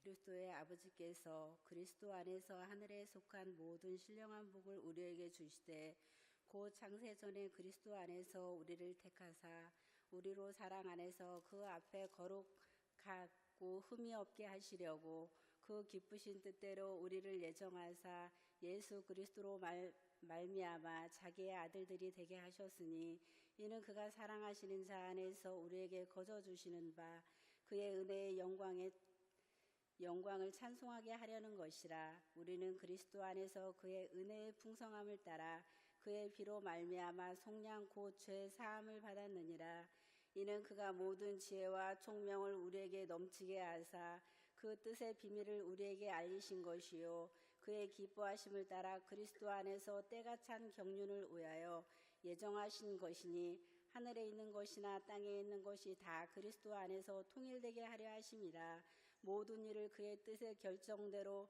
그리스도의 아버지께서 그리스도 안에서 하늘에 속한 모든 신령한 복을 우리에게 주시되 곧 창세전에 그리스도 안에서 우리를 택하사 우리로 사랑 안에서 그 앞에 거룩하고 흠이 없게 하시려고 그 기쁘신 뜻대로 우리를 예정하사 예수 그리스도로 말미암아 자기의 아들들이 되게 하셨으니 이는 그가 사랑하시는 자 안에서 우리에게 거저 주시는 바 그의 은혜의 영광을 찬송하게 하려는 것이라. 우리는 그리스도 안에서 그의 은혜의 풍성함을 따라 그의 피로 말미암아 속량 곧 죄 사함을 받았느니라. 이는 그가 모든 지혜와 총명을 우리에게 넘치게 하사 그 뜻의 비밀을 우리에게 알리신 것이요 그의 기뻐하심을 따라 그리스도 안에서 때가 찬 경륜을 위하여 예정하신 것이니 하늘에 있는 것이나 땅에 있는 것이 다 그리스도 안에서 통일되게 하려 하심이라. 모든 일을 그의 뜻의 결정대로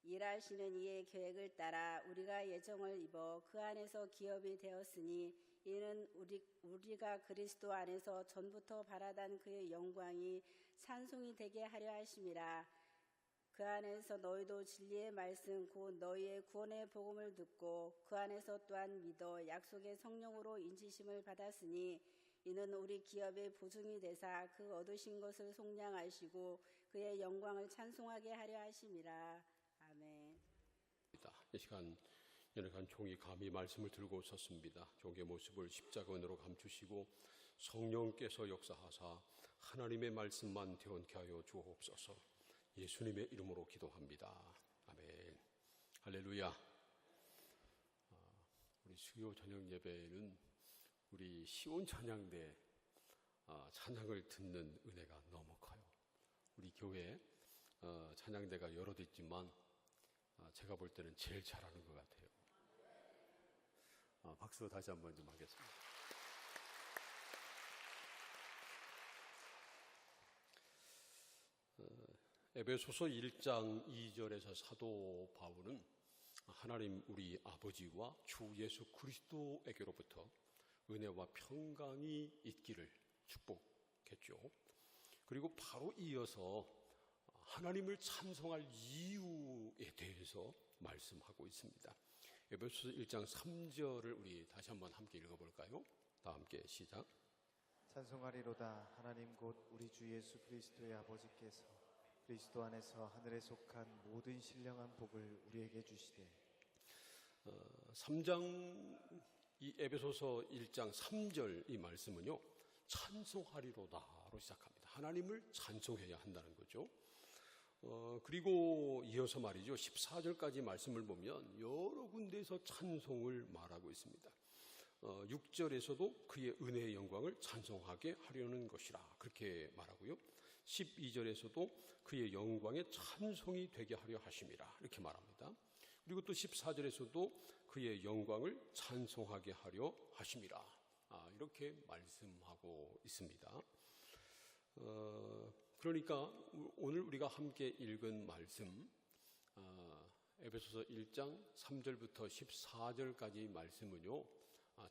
일하시는 이의 계획을 따라 우리가 예정을 입어 그 안에서 기업이 되었으니 이는 우리가 그리스도 안에서 전부터 바라던 그의 영광이 찬송이 되게 하려 하심이라. 그 안에서 너희도 진리의 말씀 곧 너희의 구원의 복음을 듣고 그 안에서 또한 믿어 약속의 성령으로 인치심을 받았으니 이는 우리 기업의 보증이 되사 그 얻으신 것을 속량하시고 그의 영광을 찬송하게 하려 하심이라. 아멘. 이 시간 연약한 종이 감히 말씀을 들고 섰습니다. 종의 모습을 십자가원으로 감추시고 성령께서 역사하사 하나님의 말씀만 대원케 하여 주옵소서. 예수님의 이름으로 기도합니다. 아멘. 할렐루야. 우리 수요 저녁 예배는 우리 시온 찬양대 찬양을 듣는 은혜가 너무 커요. 우리 교회 찬양대가 여러 대 있지만 제가 볼 때는 제일 잘하는 것 같아요. 박수 다시 한번 좀 하겠습니다. 에베소서 1장 2절에서 사도 바울은 하나님 우리 아버지와 주 예수 그리스도에게로부터 은혜와 평강이 있기를 축복했죠. 그리고 바로 이어서 하나님을 찬송할 이유에 대해서 말씀하고 있습니다. 에베소서 1장 3절을 우리 다시 한번 함께 읽어볼까요? 다 함께 시작. 찬송하리로다 하나님 곧 우리 주 예수 그리스도의 아버지께서 그리스도 안에서 하늘에 속한 모든 신령한 복을 우리에게 주시되 3장 이 에베소서 1장 3절 이 말씀은요 찬송하리로다로 시작합니다. 하나님을 찬송해야 한다는 거죠. 그리고 이어서 말이죠 14절까지 말씀을 보면 여러 군데에서 찬송을 말하고 있습니다. 6절에서도 그의 은혜의 영광을 찬송하게 하려는 것이라 그렇게 말하고요. 12절에서도 그의 영광의 찬송이 되게 하려 하심이라 이렇게 말합니다. 그리고 또 14절에서도 그의 영광을 찬송하게 하려 하심이라 이렇게 말씀하고 있습니다. 그러니까 오늘 우리가 함께 읽은 말씀 에베소서 1장 3절부터 14절까지 말씀은요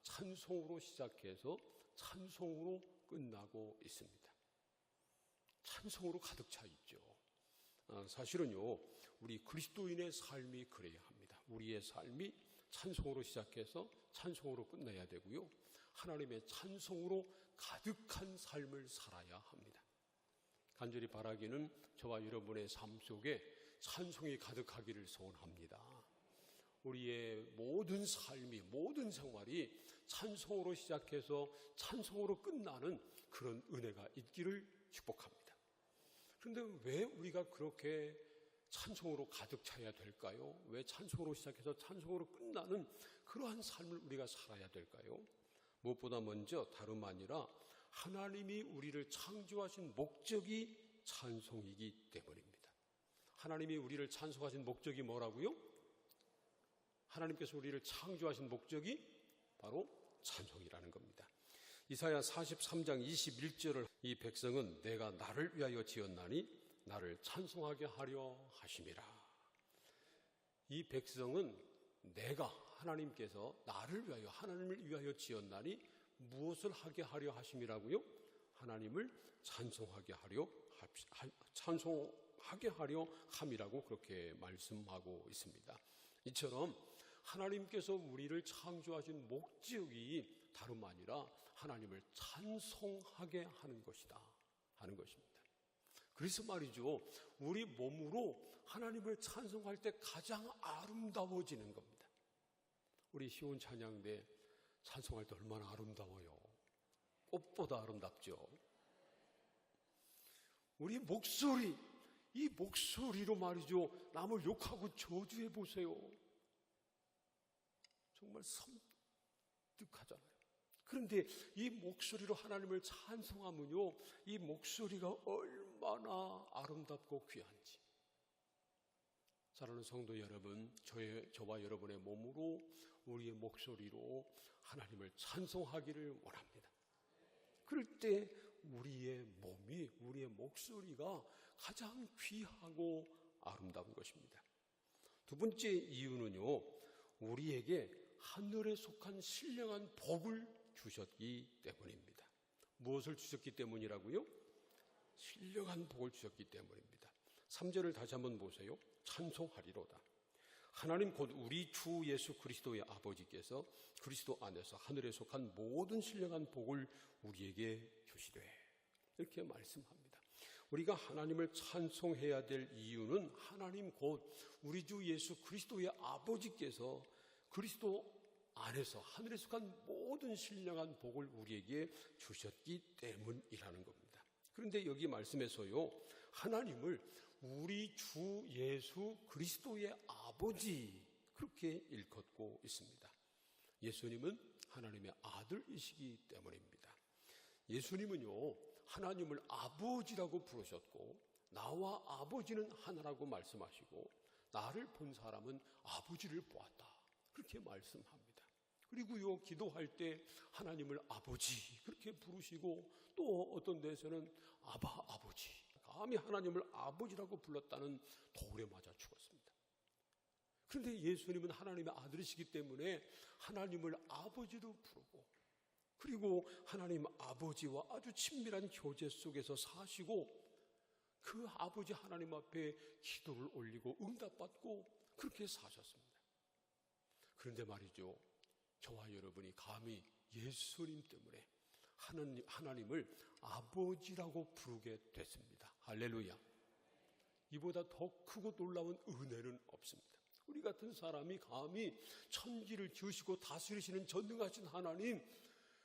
찬송으로 시작해서 찬송으로 끝나고 있습니다. 찬송으로 가득 차 있죠. 사실은요 우리 그리스도인의 삶이 그래야 합니다. 우리의 삶이 찬송으로 시작해서 찬송으로 끝내야 되고요 하나님의 찬송으로 가득한 삶을 살아야 합니다. 간절히 바라기는 저와 여러분의 삶 속에 찬송이 가득하기를 소원합니다. 우리의 모든 삶이 모든 생활이 찬송으로 시작해서 찬송으로 끝나는 그런 은혜가 있기를 축복합니다. 그런데 왜 우리가 그렇게 찬송으로 가득 차야 될까요? 왜 찬송으로 시작해서 찬송으로 끝나는 그러한 삶을 우리가 살아야 될까요? 무엇보다 먼저 다름 아니라 하나님이 우리를 창조하신 목적이 찬송이기 때문입니다. 하나님이 우리를 찬송하신 목적이 뭐라고요? 하나님께서 우리를 창조하신 목적이 바로 찬송이라는 겁니다. 이사야 43장 21절을 이 백성은 내가 나를 위하여 지었나니 나를 찬송하게 하려 하심이라. 이 백성은 내가 하나님께서 나를 위하여 하나님을 위하여 지었나니 무엇을 하게 하려 하심이라고요? 하나님을 찬송하게 하려 찬송하게 하려 함이라고 그렇게 말씀하고 있습니다. 이처럼 하나님께서 우리를 창조하신 목적이 다름 아니라 하나님을 찬송하게 하는 것이다 하는 것입니다. 그래서 말이죠, 우리 몸으로 하나님을 찬송할 때 가장 아름다워지는 겁니다. 우리 시온 찬양대 찬송할 때 얼마나 아름다워요. 꽃보다 아름답죠. 우리 목소리, 이 목소리로 말이죠, 남을 욕하고 저주해 보세요. 정말 섬뜩하잖아요. 그런데 이 목소리로 하나님을 찬송하면요, 이 목소리가 얼마나 아름답고 귀한지. 사랑하는 성도 여러분, 저와 여러분의 몸으로, 우리의 목소리로 하나님을 찬송하기를 원합니다. 그럴 때 우리의 몸이, 우리의 목소리가 가장 귀하고 아름다운 것입니다. 두 번째 이유는요, 우리에게 하늘에 속한 신령한 복을 주셨기 때문입니다. 무엇을 주셨기 때문이라고요? 신령한 복을 주셨기 때문입니다. 3절을 다시 한번 보세요. 찬송하리로다. 하나님 곧 우리 주 예수 그리스도의 아버지께서 그리스도 안에서 하늘에 속한 모든 신령한 복을 우리에게 주시되, 이렇게 말씀합니다. 우리가 하나님을 찬송해야 될 이유는 하나님 곧 우리 주 예수 그리스도의 아버지께서 그리스도 안에서 하늘에 속한 모든 신령한 복을 우리에게 주셨기 때문이라는 겁니다. 그런데 여기 말씀에서요, 하나님을 우리 주 예수 그리스도의 아버지, 그렇게 일컫고 있습니다. 예수님은 하나님의 아들이시기 때문입니다. 예수님은요, 하나님을 아버지라고 부르셨고, 나와 아버지는 하나라고 말씀하시고, 나를 본 사람은 아버지를 보았다, 그렇게 말씀합니다. 그리고요, 기도할 때 하나님을 아버지 그렇게 부르시고, 또 어떤 데서는 아바 아버지, 감히 하나님을 아버지라고 불렀다는 돌에 맞아 죽었습니다. 그런데 예수님은 하나님의 아들이시기 때문에 하나님을 아버지로 부르고, 그리고 하나님 아버지와 아주 친밀한 교제 속에서 사시고, 그 아버지 하나님 앞에 기도를 올리고 응답받고 그렇게 사셨습니다. 그런데 말이죠, 저와 여러분이 감히 예수님 때문에 하나님을 아버지라고 부르게 됐습니다. 할렐루야. 이보다 더 크고 놀라운 은혜는 없습니다. 우리 같은 사람이 감히 천지를 지으시고 다스리시는 전능하신 하나님,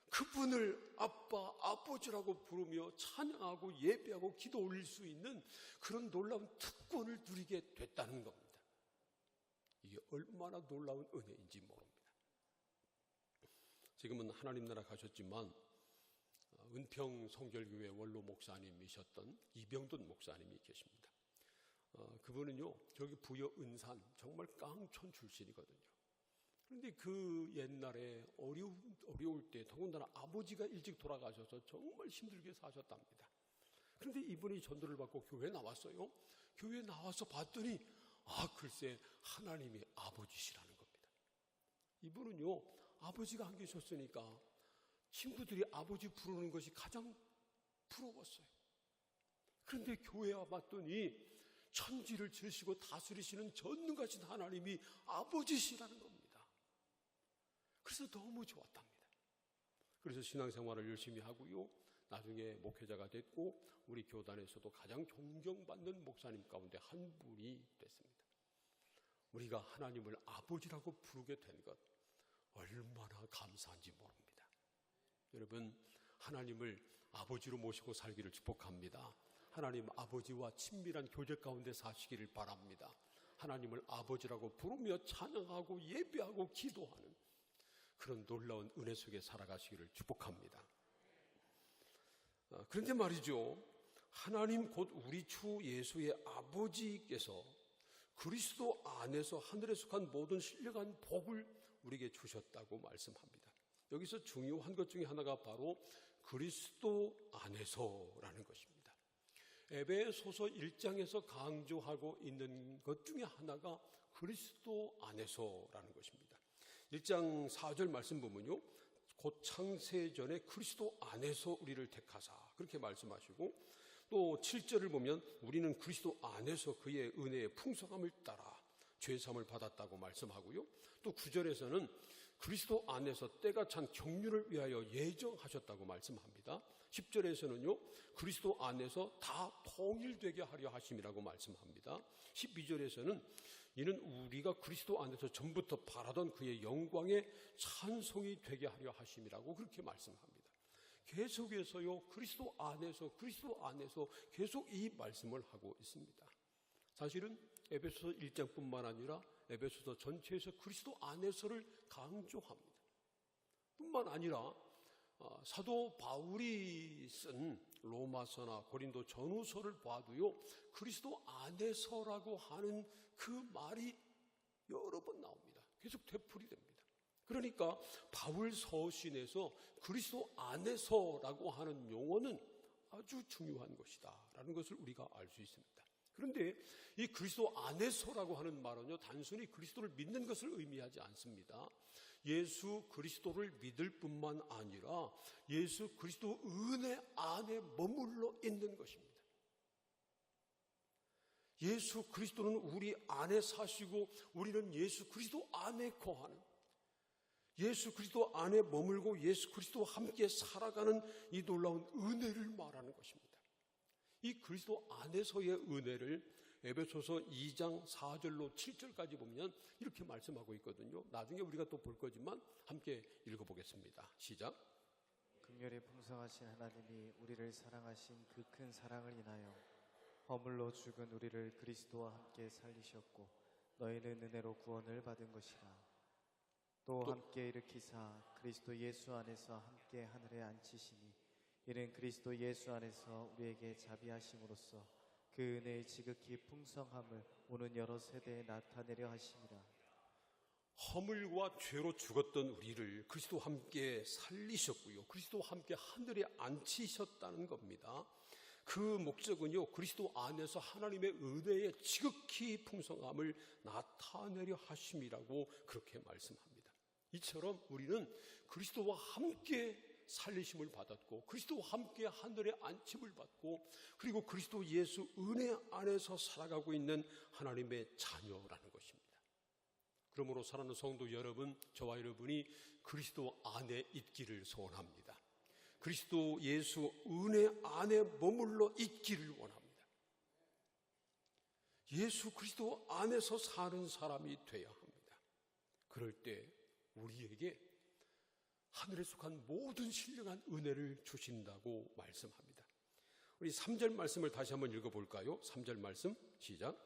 그분을 아빠, 아버지라고 부르며 찬양하고 예배하고 기도 올릴 수 있는 그런 놀라운 특권을 누리게 됐다는 겁니다. 이게 얼마나 놀라운 은혜인지 모릅니다. 지금은 하나님 나라 가셨지만 은평 성결교회 원로 목사님이셨던 이병돈 목사님이 계십니다. 그분은요, 저기 부여 은산 정말 깡촌 출신이거든요. 그런데 그 옛날에 어려울 때 더군다나 아버지가 일찍 돌아가셔서 정말 힘들게 사셨답니다. 그런데 이분이 전도를 받고 교회에 나왔어요. 교회에 나와서 봤더니 글쎄 하나님이 아버지시라는 겁니다. 이분은요, 아버지가 안 계셨으니까 친구들이 아버지 부르는 것이 가장 부러웠어요. 그런데 교회에 와봤더니 천지를 지으시고 다스리시는 전능하신 하나님이 아버지시라는 겁니다. 그래서 너무 좋았답니다. 그래서 신앙생활을 열심히 하고요, 나중에 목회자가 됐고, 우리 교단에서도 가장 존경받는 목사님 가운데 한 분이 됐습니다. 우리가 하나님을 아버지라고 부르게 된 것 얼마나 감사한지 모릅니다. 여러분, 하나님을 아버지로 모시고 살기를 축복합니다. 하나님 아버지와 친밀한 교제 가운데 사시기를 바랍니다. 하나님을 아버지라고 부르며 찬양하고 예배하고 기도하는 그런 놀라운 은혜 속에 살아가시기를 축복합니다. 그런데 말이죠, 하나님 곧 우리 주 예수의 아버지께서 그리스도 안에서 하늘에 속한 모든 신령한 복을 우리에게 주셨다고 말씀합니다. 여기서 중요한 것 중에 하나가 바로 그리스도 안에서라는 것입니다. 에베소서 1장에서 강조하고 있는 것 중에 하나가 그리스도 안에서라는 것입니다. 1장 4절 말씀 보면요, 곧 창세 전에 그리스도 안에서 우리를 택하사, 그렇게 말씀하시고, 또 7절을 보면 우리는 그리스도 안에서 그의 은혜의 풍성함을 따라 죄사함을 받았다고 말씀하고요. 또 9절에서는 그리스도 안에서 때가 찬 경륜을 위하여 예정하셨다고 말씀합니다. 10절에서는요, 그리스도 안에서 다 통일되게 하려 하심이라고 말씀합니다. 12절에서는 이는 우리가 그리스도 안에서 전부터 바라던 그의 영광의 찬송이 되게 하려 하심이라고 그렇게 말씀합니다. 계속해서요, 그리스도 안에서 계속 이 말씀을 하고 있습니다. 사실은 에베소서 1장뿐만 아니라 에베소서 전체에서 그리스도 안에서를 강조합니다. 뿐만 아니라 사도 바울이 쓴 로마서나 고린도 전후서를 봐도요, 그리스도 안에서라고 하는 그 말이 여러 번 나옵니다. 계속 되풀이됩니다. 그러니까 바울 서신에서 그리스도 안에서라고 하는 용어는 아주 중요한 것이다 라는 것을 우리가 알 수 있습니다. 그런데 이 그리스도 안에서라고 하는 말은요, 단순히 그리스도를 믿는 것을 의미하지 않습니다. 예수 그리스도를 믿을 뿐만 아니라 예수 그리스도 은혜 안에 머물러 있는 것입니다. 예수 그리스도는 우리 안에 사시고 우리는 예수 그리스도 안에 거하는, 예수 그리스도 안에 머물고 예수 그리스도와 함께 살아가는 이 놀라운 은혜를 말하는 것입니다. 이 그리스도 안에서의 은혜를 에베소서 2장 4절로 7절까지 보면 이렇게 말씀하고 있거든요. 나중에 우리가 또 볼 거지만 함께 읽어보겠습니다. 시작. 긍휼이 풍성하신 하나님이 우리를 사랑하신 그 큰 사랑을 인하여 허물로 죽은 우리를 그리스도와 함께 살리셨고 너희는 은혜로 구원을 받은 것이라. 또 함께 일으키사 그리스도 예수 안에서 함께 하늘에 앉히시니 이는 그리스도 예수 안에서 우리에게 자비하심으로써 그 은혜의 지극히 풍성함을 오는 여러 세대에 나타내려 하심이라. 허물과 죄로 죽었던 우리를 그리스도와 함께 살리셨고요, 그리스도와 함께 하늘에 앉히셨다는 겁니다. 그 목적은요, 그리스도 안에서 하나님의 은혜의 지극히 풍성함을 나타내려 하심이라고 그렇게 말씀합니다. 이처럼 우리는 그리스도와 함께 살리심을 받았고 그리스도와 함께 하늘에 안침을 받고 그리고 그리스도 예수 은혜 안에서 살아가고 있는 하나님의 자녀라는 것입니다. 그러므로 사랑하는 성도 여러분, 저와 여러분이 그리스도 안에 있기를 소원합니다. 그리스도 예수 은혜 안에 머물러 있기를 원합니다. 예수 그리스도 안에서 사는 사람이 되어야 합니다. 그럴 때 우리에게 하늘에 속한 모든 신령한 은혜를 주신다고 말씀합니다. 우리 3절 말씀을 다시 한번 읽어볼까요? 3절 말씀 시작.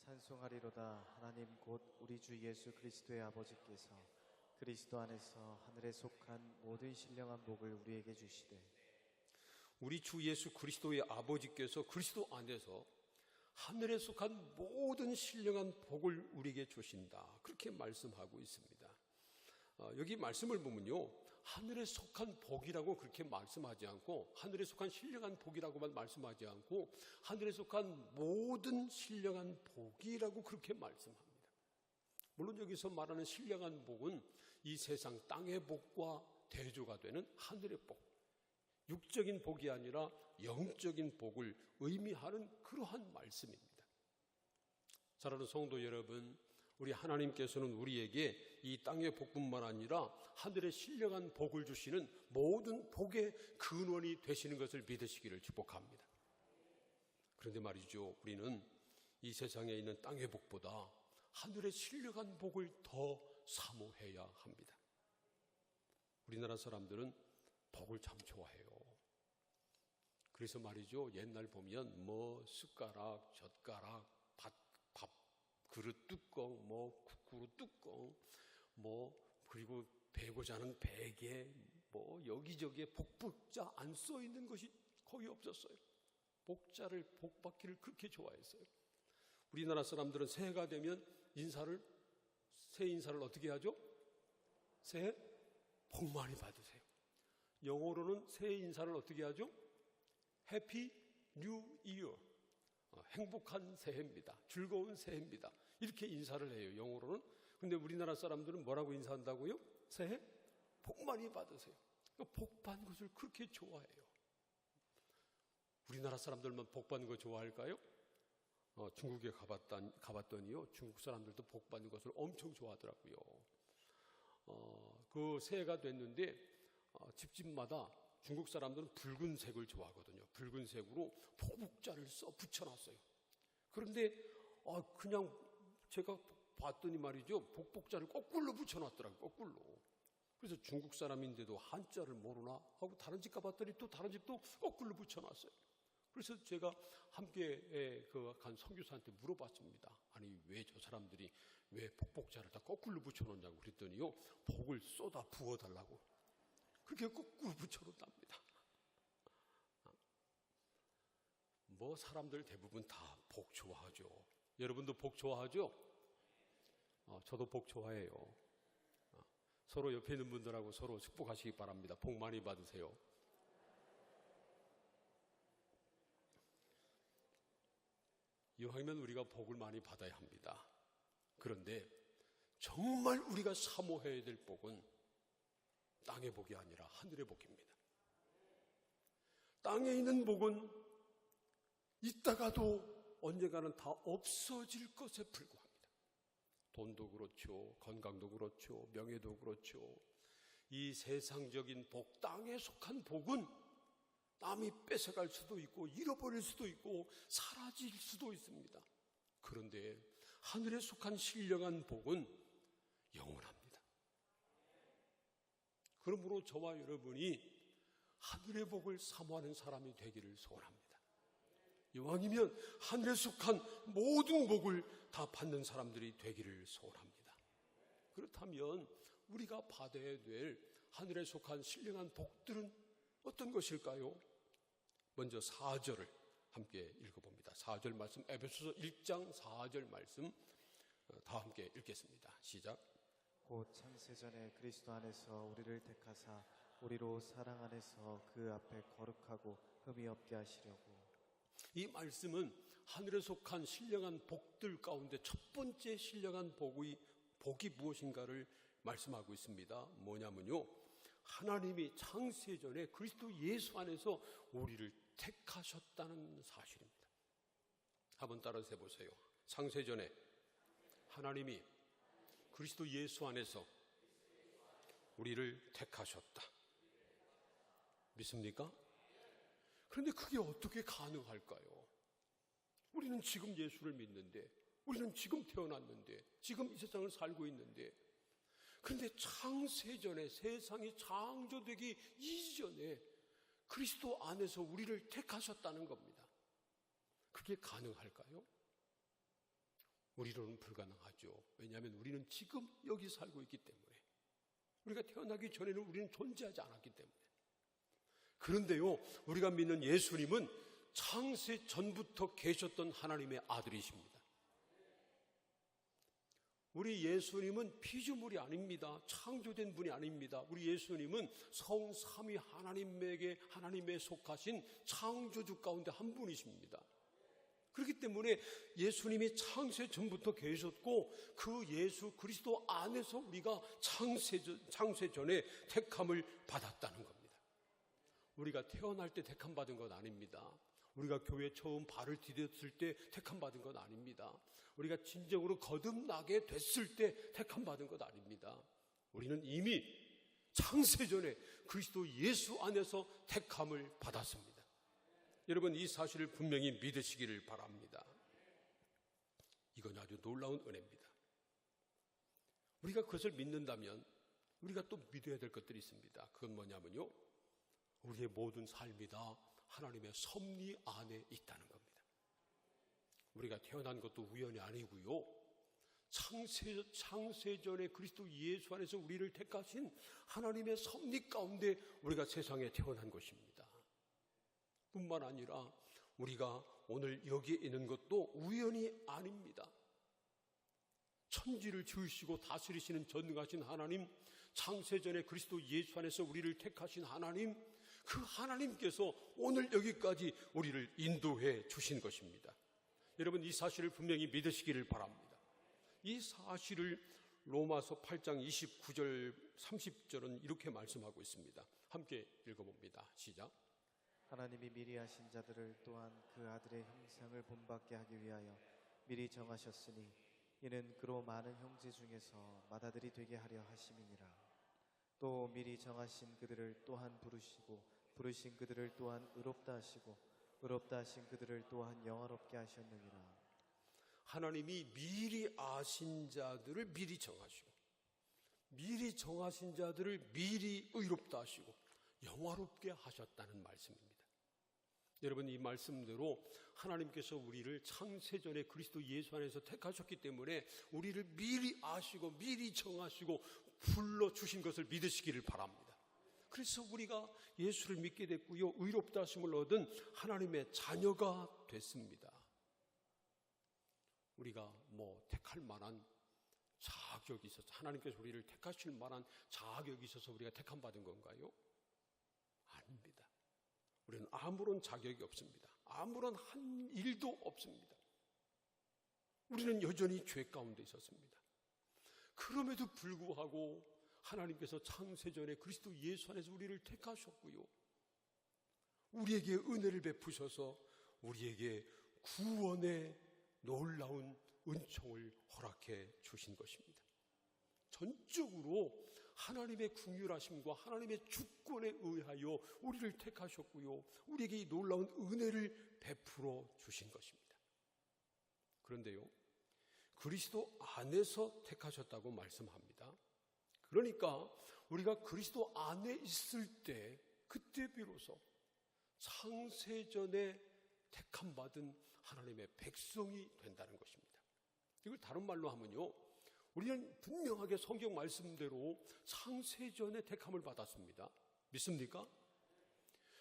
찬송하리로다 하나님 곧 우리 주 예수 그리스도의 아버지께서 그리스도 안에서 하늘에 속한 모든 신령한 복을 우리에게 주시되. 우리 주 예수 그리스도의 아버지께서 그리스도 안에서 하늘에 속한 모든 신령한 복을 우리에게 주신다, 그렇게 말씀하고 있습니다. 여기 말씀을 보면요, 하늘에 속한 복이라고 그렇게 말씀하지 않고 하늘에 속한 신령한 복이라고만 말씀하지 않고 하늘에 속한 모든 신령한 복이라고 그렇게 말씀합니다. 물론 여기서 말하는 신령한 복은 이 세상 땅의 복과 대조가 되는 하늘의 복, 육적인 복이 아니라 영적인 복을 의미하는 그러한 말씀입니다. 사랑하는 성도 여러분, 우리 하나님께서는 우리에게 이 땅의 복뿐만 아니라 하늘의 신령한 복을 주시는 모든 복의 근원이 되시는 것을 믿으시기를 축복합니다. 그런데 말이죠, 우리는 이 세상에 있는 땅의 복보다 하늘의 신령한 복을 더 사모해야 합니다. 우리나라 사람들은 복을 참 좋아해요. 그래서 말이죠, 옛날 보면 뭐 숟가락, 젓가락, 밥 그릇 뚜껑, 뭐 국그릇 뚜껑, 뭐 그리고 베고자 하는 베개, 뭐 여기저기에 복자 안 써 있는 것이 거의 없었어요. 복자를, 복받기를 그렇게 좋아했어요. 우리나라 사람들은 새해가 되면 새 인사를 어떻게 하죠? 새해 복 많이 받으세요. 영어로는 새해 인사를 어떻게 하죠? 해피 뉴 이어, 행복한 새해입니다. 즐거운 새해입니다. 이렇게 인사를 해요, 영어로는. 근데 우리나라 사람들은 뭐라고 인사한다고요? 새해 복 많이 받으세요. 복 받는 것을 그렇게 좋아해요. 우리나라 사람들만 복 받는 거 좋아할까요? 중국에 가봤더니요, 중국 사람들도 복 받는 것을 엄청 좋아하더라고요. 그 새해가 됐는데 집집마다 중국 사람들은 붉은색을 좋아하거든요. 붉은색으로 복복자를 써 붙여놨어요. 그런데 그냥 제가 봤더니 말이죠, 복복자를 거꾸로 붙여놨더라고요. 거꾸로. 그래서 중국 사람인데도 한자를 모르나 하고 다른 집 가봤더니 또 다른 집도 거꾸로 붙여놨어요. 그래서 제가 함께 간 선교사한테 물어봤습니다. 아니, 왜 저 사람들이 왜 복복자를 다 거꾸로 붙여놓냐고 그랬더니요, 복을 쏟아 부어달라고 그렇게 거꾸로 붙여놓답니다. 뭐 사람들 대부분 다 복 좋아하죠. 여러분도 복 좋아하죠? 저도 복 좋아해요. 서로 옆에 있는 분들하고 서로 축복하시기 바랍니다. 복 많이 받으세요. 이왕이면 우리가 복을 많이 받아야 합니다. 그런데 정말 우리가 사모해야 될 복은 땅의 복이 아니라 하늘의 복입니다. 땅에 있는 복은 있다가도 언젠가는 다 없어질 것에 불과합니다. 돈도 그렇죠, 건강도 그렇죠, 명예도 그렇죠. 이 세상적인 복, 땅에 속한 복은 남이 뺏어갈 수도 있고 잃어버릴 수도 있고 사라질 수도 있습니다. 그런데 하늘에 속한 신령한 복은 영원합니다. 그러므로 저와 여러분이 하늘의 복을 사모하는 사람이 되기를 소원합니다. 이왕이면 하늘에 속한 모든 복을 다 받는 사람들이 되기를 소원합니다. 그렇다면 우리가 받아야 될 하늘에 속한 신령한 복들은 어떤 것일까요? 먼저 4절을 함께 읽어봅니다. 4절 말씀, 에베소서 1장 4절 말씀 다 함께 읽겠습니다. 시작. 곧 창세전에 그리스도 안에서 우리를 택하사 우리로 사랑 안에서 그 앞에 거룩하고 흠이 없게 하시려고. 이 말씀은 하늘에 속한 신령한 복들 가운데 첫 번째 신령한 복이 무엇인가를 말씀하고 있습니다. 뭐냐면요, 하나님이 창세전에 그리스도 예수 안에서 우리를 택하셨다는 사실입니다. 한번 따라서 해보세요. 창세전에 하나님이 그리스도 예수 안에서 우리를 택하셨다. 믿습니까? 그런데 그게 어떻게 가능할까요? 우리는 지금 예수를 믿는데, 우리는 지금 태어났는데, 지금 이 세상을 살고 있는데, 그런데 창세전에, 세상이 창조되기 이전에 그리스도 안에서 우리를 택하셨다는 겁니다. 그게 가능할까요? 우리로는 불가능하죠. 왜냐하면 우리는 지금 여기 살고 있기 때문에, 우리가 태어나기 전에는 우리는 존재하지 않았기 때문에. 그런데요, 우리가 믿는 예수님은 창세 전부터 계셨던 하나님의 아들이십니다. 우리 예수님은 피조물이 아닙니다. 창조된 분이 아닙니다. 우리 예수님은 성삼위 하나님에 속하신 창조주 가운데 한 분이십니다. 그렇기 때문에 예수님이 창세 전부터 계셨고, 그 예수 그리스도 안에서 우리가 창세 전에 택함을 받았다는 겁니다. 우리가 태어날 때 택함 받은 건 아닙니다. 우리가 교회 처음 발을 디뎠을 때 택함 받은 건 아닙니다. 우리가 진정으로 거듭나게 됐을 때 택함 받은 것 아닙니다. 우리는 이미 창세전에 그리스도 예수 안에서 택함을 받았습니다. 여러분, 이 사실을 분명히 믿으시기를 바랍니다. 이건 아주 놀라운 은혜입니다. 우리가 그것을 믿는다면 우리가 또 믿어야 될 것들이 있습니다. 그건 뭐냐면요, 우리의 모든 삶이 다 하나님의 섭리 안에 있다는 겁니다. 우리가 태어난 것도 우연이 아니고요, 창세전에 그리스도 예수 안에서 우리를 택하신 하나님의 섭리 가운데 우리가 세상에 태어난 것입니다. 뿐만 아니라 우리가 오늘 여기에 있는 것도 우연이 아닙니다. 천지를 지으시고 다스리시는 전능하신 하나님, 창세전에 그리스도 예수 안에서 우리를 택하신 하나님, 그 하나님께서 오늘 여기까지 우리를 인도해 주신 것입니다. 여러분, 이 사실을 분명히 믿으시기를 바랍니다. 이 사실을 로마서 8장 29절 30절은 이렇게 말씀하고 있습니다. 함께 읽어봅니다. 시작. 하나님이 미리 하신 자들을 또한 그 아들의 형상을 본받게 하기 위하여 미리 정하셨으니 이는 그로 많은 형제 중에서 맏아들이 되게 하려 하심이니라. 또 미리 정하신 그들을 또한 부르시고 부르신 그들을 또한 의롭다 하시고 의롭다 하신 그들을 또한 영화롭게 하셨느니라. 하나님이 미리 아신 자들을 미리 정하시고 미리 정하신 자들을 미리 의롭다 하시고 영화롭게 하셨다는 말씀입니다. 여러분, 이 말씀대로 하나님께서 우리를 창세전에 그리스도 예수 안에서 택하셨기 때문에 우리를 미리 아시고 미리 정하시고 불러주신 것을 믿으시기를 바랍니다. 그래서 우리가 예수를 믿게 됐고요, 의롭다 하심을 얻은 하나님의 자녀가 됐습니다. 우리가 택할 만한 자격이 있어서, 하나님께서 우리를 택하실 만한 자격이 있어서 우리가 택함 받은 건가요? 아닙니다. 우리는 아무런 자격이 없습니다. 아무런 한 일도 없습니다. 우리는 여전히 죄 가운데 있었습니다. 그럼에도 불구하고 하나님께서 창세전에 그리스도 예수 안에서 우리를 택하셨고요, 우리에게 은혜를 베푸셔서 우리에게 구원의 놀라운 은총을 허락해 주신 것입니다. 전적으로 하나님의 긍휼하심과 하나님의 주권에 의하여 우리를 택하셨고요, 우리에게 이 놀라운 은혜를 베풀어 주신 것입니다. 그런데요, 그리스도 안에서 택하셨다고 말씀합니다. 그러니까 우리가 그리스도 안에 있을 때, 그때 비로소 창세전에 택함 받은 하나님의 백성이 된다는 것입니다. 이걸 다른 말로 하면요, 우리는 분명하게 성경 말씀대로 창세전에 택함을 받았습니다. 믿습니까?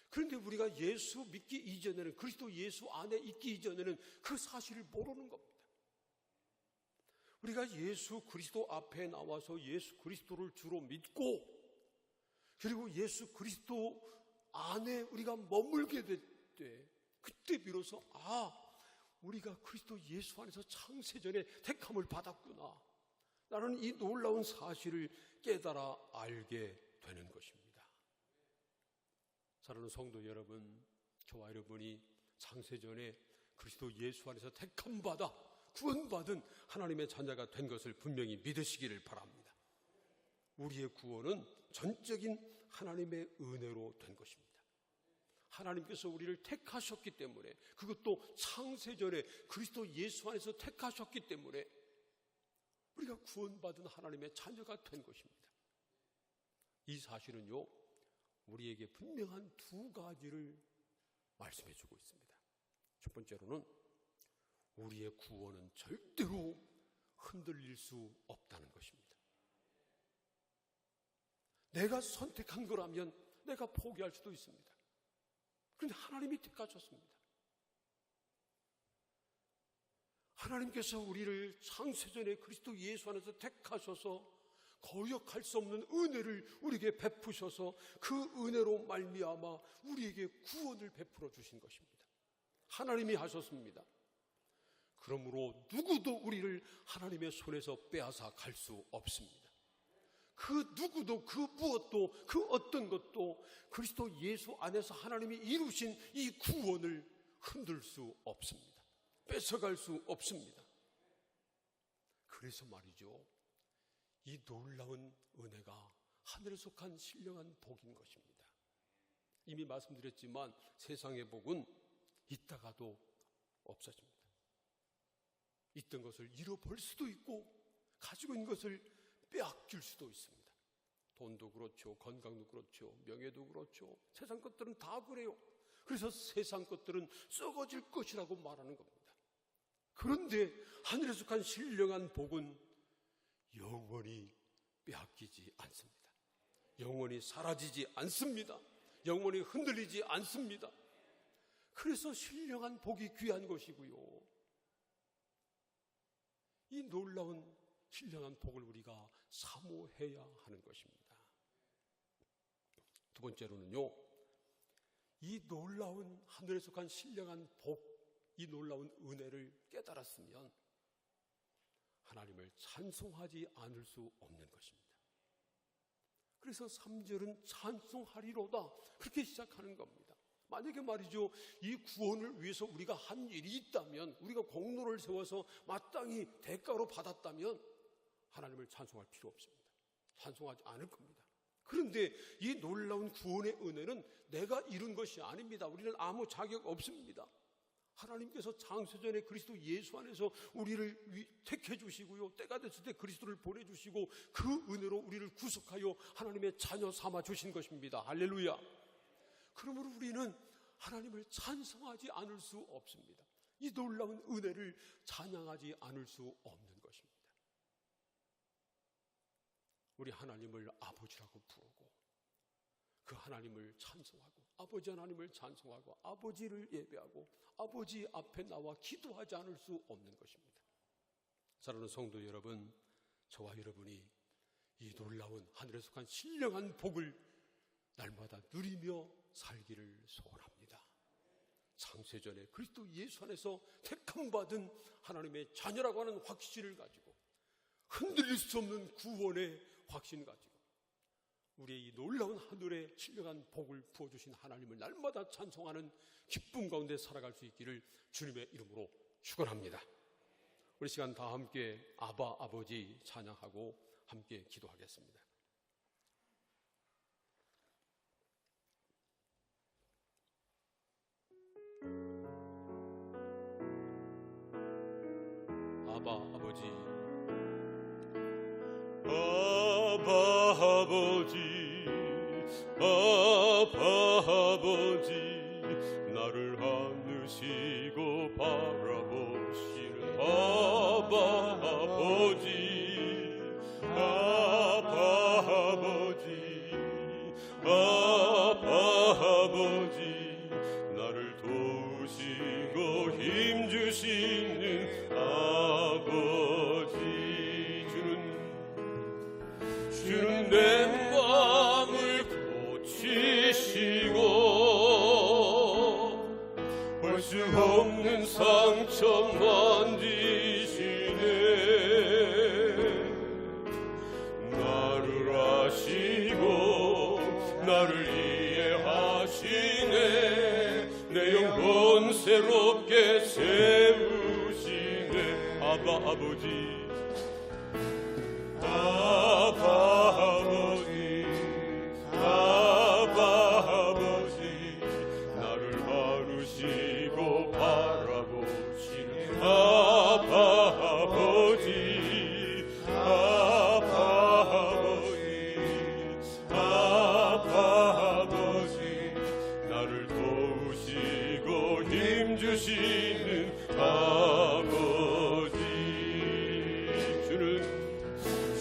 그런데 우리가 예수 믿기 이전에는, 그리스도 예수 안에 있기 이전에는 그 사실을 모르는 겁니다. 우리가 예수 그리스도 앞에 나와서 예수 그리스도를 주로 믿고, 그리고 예수 그리스도 안에 우리가 머물게 될 때, 그때 비로소 우리가 그리스도 예수 안에서 창세전에 택함을 받았구나, 나는 이 놀라운 사실을 깨달아 알게 되는 것입니다. 사랑하는 성도 여러분, 저와 여러분이 창세전에 그리스도 예수 안에서 택함 받아 구원받은 하나님의 자녀가 된 것을 분명히 믿으시기를 바랍니다. 우리의 구원은 전적인 하나님의 은혜로 된 것입니다. 하나님께서 우리를 택하셨기 때문에, 그것도 창세전에 그리스도 예수 안에서 택하셨기 때문에 우리가 구원받은 하나님의 자녀가 된 것입니다. 이 사실은요, 우리에게 분명한 두 가지를 말씀해 주고 있습니다. 첫 번째로는 우리의 구원은 절대로 흔들릴 수 없다는 것입니다. 내가 선택한 거라면 내가 포기할 수도 있습니다. 그런데 하나님이 택하셨습니다. 하나님께서 우리를 창세전에 그리스도 예수 안에서 택하셔서 거역할 수 없는 은혜를 우리에게 베푸셔서 그 은혜로 말미암아 우리에게 구원을 베풀어 주신 것입니다. 하나님이 하셨습니다. 그러므로 누구도 우리를 하나님의 손에서 빼앗아 갈 수 없습니다. 그 누구도, 그 무엇도, 그 어떤 것도 그리스도 예수 안에서 하나님이 이루신 이 구원을 흔들 수 없습니다. 뺏어갈 수 없습니다. 그래서 말이죠, 이 놀라운 은혜가 하늘에 속한 신령한 복인 것입니다. 이미 말씀드렸지만 세상의 복은 있다가도 없어집니다. 있던 것을 잃어버릴 수도 있고 가지고 있는 것을 빼앗길 수도 있습니다. 돈도 그렇죠, 건강도 그렇죠, 명예도 그렇죠. 세상 것들은 다 그래요. 그래서 세상 것들은 썩어질 것이라고 말하는 겁니다. 그런데 하늘에 속한 신령한 복은 영원히 빼앗기지 않습니다. 영원히 사라지지 않습니다. 영원히 흔들리지 않습니다. 그래서 신령한 복이 귀한 것이고요, 이 놀라운 신령한 복을 우리가 사모해야 하는 것입니다. 두 번째로는요, 이 놀라운 하늘에 속한 신령한 복, 이 놀라운 은혜를 깨달았으면 하나님을 찬송하지 않을 수 없는 것입니다. 그래서 3절은 찬송하리로다, 그렇게 시작하는 겁니다. 만약에 말이죠, 이 구원을 위해서 우리가 한 일이 있다면, 우리가 공로를 세워서 마땅히 대가로 받았다면 하나님을 찬송할 필요 없습니다. 찬송하지 않을 겁니다. 그런데 이 놀라운 구원의 은혜는 내가 이룬 것이 아닙니다. 우리는 아무 자격 없습니다. 하나님께서 창세전에 그리스도 예수 안에서 우리를 택해 주시고요, 때가 됐을 때 그리스도를 보내주시고 그 은혜로 우리를 구속하여 하나님의 자녀 삼아 주신 것입니다. 할렐루야. 그러므로 우리는 하나님을 찬송하지 않을 수 없습니다. 이 놀라운 은혜를 찬양하지 않을 수 없는 것입니다. 우리 하나님을 아버지라고 부르고 그 하나님을 찬송하고, 아버지 하나님을 찬송하고 아버지를 예배하고 아버지 앞에 나와 기도하지 않을 수 없는 것입니다. 사랑하는 성도 여러분, 저와 여러분이 이 놀라운 하늘에 속한 신령한 복을 날마다 누리며 살기를 소원합니다. 창세전에 그리스도 예수 안에서 택함받은 하나님의 자녀라고 하는 확신을 가지고, 흔들릴 수 없는 구원의 확신 가지고 우리의 이 놀라운 하늘에 신령한 복을 부어주신 하나님을 날마다 찬송하는 기쁨 가운데 살아갈 수 있기를 주님의 이름으로 축원합니다. 우리 시간 다 함께 아바 아버지 찬양하고 함께 기도하겠습니다. 아바 아버지, 아바 아버지, 아바 아버지, 나를 안으시고 바라보시는 아바 아버지, 아바 아버지, 아바 아버지, 나를 도우시고 힘주시는 아버지, 주는 내 마음을 고치시고 볼 수 없는 상처 만지시네. 나를 아시고 나를 이해하시네. 내 영혼 새롭게 세우시네. 아바 아버지, 아바 아버지, 아바 아버지, 나를 바르시고 바라보시는 아바 아버지, 아바 아버지, 아바 아버지, 나를 도우시고 힘주시는 아버지,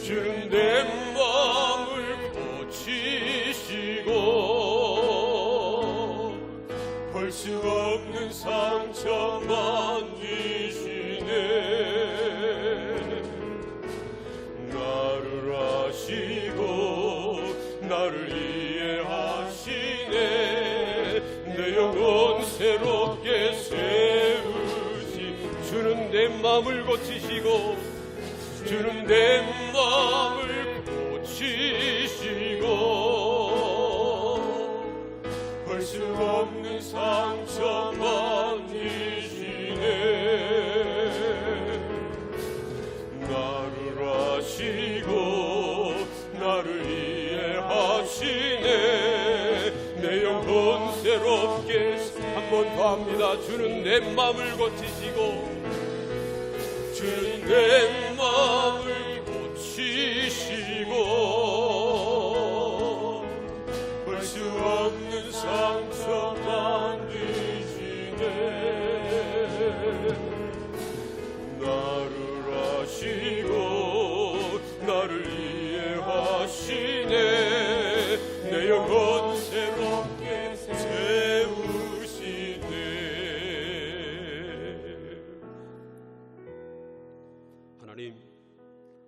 주는 내 마음을 고치시고 볼 수 없는 상처 만지시네. 나를 아시고 나를 이해하시네. 내 영혼 새롭게 세우시. 주는 내 마음을 고치시고, 주는 내 마음을 고치시고 볼 수 없는 상처 만지시네. 나를 아시고 나를 이해하시네. 내 영혼 새롭게. 한 번 더 합니다. 주는 내 마음을 고치시고, 주는 내 마음을 고치시고 볼 수 없는 상처 만지시네. 나를 아시고 나를 이해하시네. 내 영혼 새롭게 세우시네.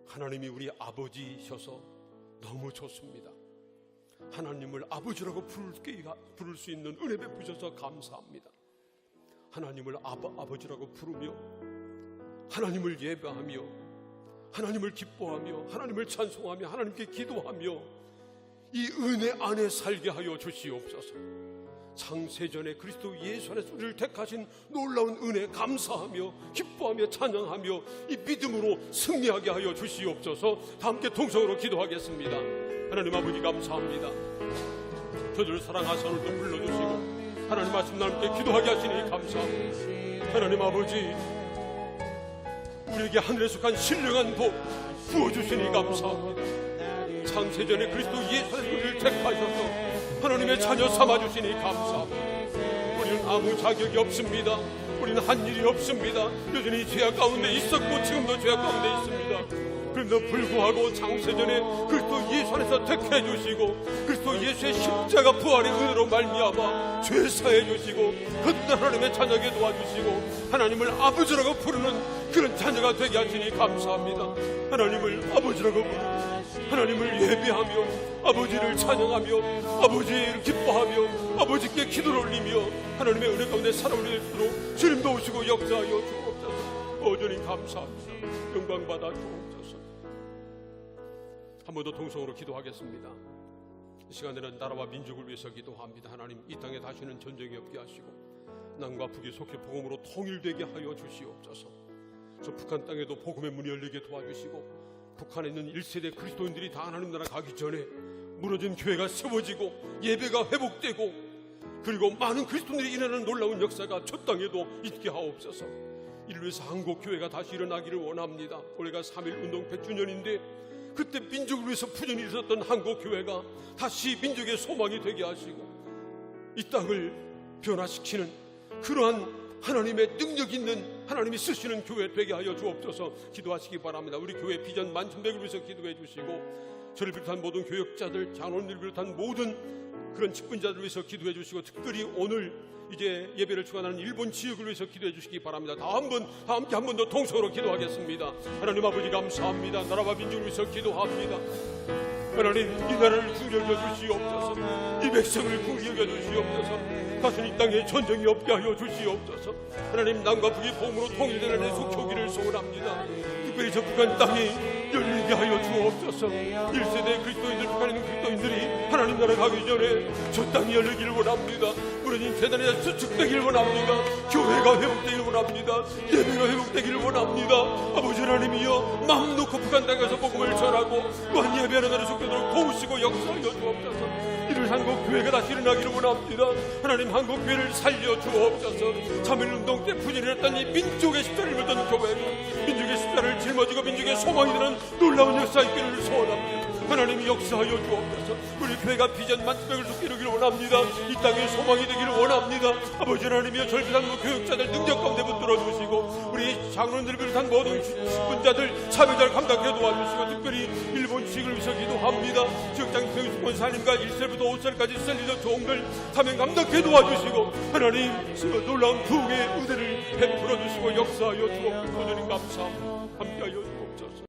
하나님이 우리 아버지셔서 너무 좋습니다. 하나님을 아버지라고 부를 수 있는 은혜 베푸셔서 감사합니다. 하나님을 아버지라고 부르며 하나님을 예배하며 하나님을 기뻐하며 하나님을 찬송하며 하나님께 기도하며 이 은혜 안에 살게 하여 주시옵소서. 창세전에 그리스도 예수 안에서 우리를 택하신 놀라운 은혜 감사하며 기뻐하며 찬양하며 이 믿음으로 승리하게 하여 주시옵소서. 다 함께 동성으로 기도하겠습니다. 하나님 아버지 감사합니다. 저들을 사랑하사 오늘도 불러주시고 하나님 말씀 나누게 기도하게 하시니 감사합니다. 하나님 아버지, 우리에게 하늘에 속한 신령한 복 부어주시니 감사합니다. 창세전에 그리스도 예수 안에서 우리를 택하셔서 하나님의 자녀 삼아주시니 감사합니다. 우리는 아무 자격이 없습니다. 우리는 한 일이 없습니다. 여전히 죄악 가운데 있었고 지금도 죄악 가운데 있습니다. 그럼에도 불구하고 창세전에 그리스도 예수 안에서 택해 주시고 그리스도 예수의 십자가 부활의 은혜로 말미암아 죄 사해 주시고 거듭난 하나님의 자녀에게 도와주시고 하나님을 아버지라고 부르는 그런 자녀가 되게 하시니 감사합니다. 하나님을 아버지라고 부르고 하나님을 예배하며 아버지를 찬양하며 아버지를 기뻐하며 아버지께 기도를 올리며 하나님의 은혜 가운데 살아올릴 수 있도록 주님도 오시고 역사하여 주옵소서. 여전히 감사합니다. 영광 받아 주옵소서. 한 번 더 동성으로 기도하겠습니다. 이 시간에는 나라와 민족을 위해서 기도합니다. 하나님, 이 땅에 다시는 전쟁이 없게 하시고 남과 북이 속히 복음으로 통일되게 하여 주시옵소서. 저 북한 땅에도 복음의 문이 열리게 도와주시고 북한에 있는 1세대 그리스도인들이 다 하나님 나라 가기 전에 무너진 교회가 세워지고 예배가 회복되고 그리고 많은 그리스도인들이 일어나는 놀라운 역사가 저 땅에도 있게 하옵소서. 이를 위해서 한국교회가 다시 일어나기를 원합니다. 올해가 3.1 운동 100주년인데 그때 민족을 위해서 푸념이 있었던 한국교회가 다시 민족의 소망이 되게 하시고 이 땅을 변화시키는 그러한 하나님의 능력 있는 하나님이 쓰시는 교회 되게 하여 주옵소서. 기도하시기 바랍니다. 우리 교회 비전 만천백을 위해서 기도해 주시고 저를 비롯한 모든 교역자들, 장로님을 비롯한 모든 그런 직분자들을 위해서 기도해 주시고 특별히 오늘 이제 예배를 주관하는 일본 지역을 위해서 기도해 주시기 바랍니다. 다 함께 한 번 더 동성으로 기도하겠습니다. 하나님 아버지 감사합니다. 나라와 민족을 위해서 기도합니다. 하나님, 이 나라를 구경해 주시옵소서. 이 백성을 구경해 주시옵소서. 다시는 이 땅에 전쟁이 없게 하여 주시옵소서. 하나님, 남과 북이 복음으로 통일되는 해 속효기를 소원합니다. 특별히 저 북한 땅이 열리게 하여 주옵소서. 1세대 그리스도인들, 북한에 있는 그리스도인들이 하나님 나라 가기 전에 저 땅이 열리기를 원합니다. 무너진 재단에 수축되기를 원합니다. 교회가 회복되기를 원합니다. 예배가 회복되기를 원합니다. 아버지 하나님이여, 마음 놓고 북한 땅에서 복음을 전하고 또한 예배하는 나라 속도록 도우시고 역사하여 주옵소서. 이를 한국교회가 다시 일어나기를 원합니다. 하나님, 한국교회를 살려 주옵소서. 3.1운동 때 부진했던 이 민족의 십자를 묻던 교회가 민족의 십자를 짊어지고 민족의 소망이 되는 놀라운 역사 있기를 소원합니다. 하나님이 역사하여 주옵소서. 우리 교회가 비전 만천백을 쏟게 이루기를 원합니다. 이 땅에 소망이 되기를 원합니다. 아버지 하나님이여, 절비상국 교육자들 능력 가운데 붙들어 주시고 우리 장로님들을 비롯한 모든 직분자들 사명자를 감당해 도와주시고 특별히 일본 지역을 위해서 기도합니다. 지역장 평수권사님과 1세부터 5세까지 셀리더 종들 사명 감당해 도와주시고 하나님 놀라운 부흥의 은혜를 베풀어 주시고 역사하여 주옵소서. 감사합니다. 함께하여 주옵소서.